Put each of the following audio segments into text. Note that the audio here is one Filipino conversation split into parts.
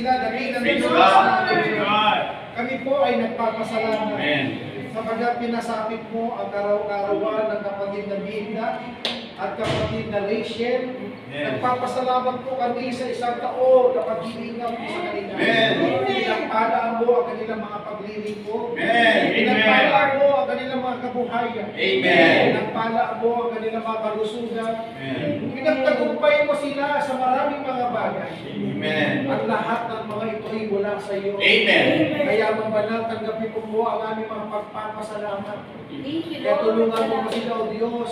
sila, dakilan ng Praise Diyos God. natin. Praise God. Kami po ay nagpapasalamat. Amen. Sapagkat pinasapit mo ang araw-arawan ng kapatid na Binda at kapatid na Rachel. Yes. Nagpapasalamat po kami sa isang taon na paghilingaw mo sa kanila. Amen. Pinagpalaan mo ang kanilang mga paglilingkod. Amen. Pinagpalaan mo ang kanilang mga kabuhayan. Amen. Pinagpalaan mo ang kanilang mga kalusugan. Amen. Pinagtagumpay mo sila sa maraming mga bagay. Amen. At lahat ng mga ito ay mula sa iyo. Amen. Kaya mabanal, tanggapin mo po ang aming mga pagpapasalamat. Thank you, Kaya Lord. tulungan mo sila, O Diyos,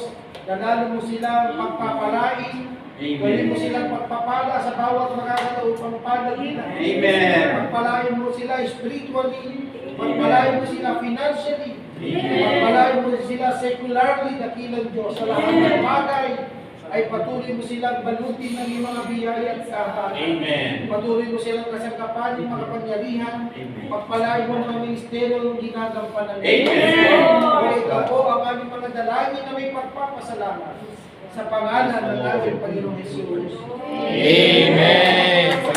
na lalo mo silang pagpapalain. Gawin mo silang pagpapala sa bawat makakataon pagpapalag nila. Amen. Pagpalain mo sila spiritually. Pagpalain mo sila financially. Pagpalain mo sila secularly, dakilang Diyos. Sa lahat ng bagay ay patuloy mo silang balutin ng iyong mga biyaya at kahabagan. Amen. Patuloy mo silang kasangkapan ng mga pangyarihan. Amen. Pagpalain mo ang mga ministeryo ng ginagampanan. Amen. Ito po ang aming mga dalangin na may pagpapasalamat sa pangalan ng ating Panginoong Hesus. Amen.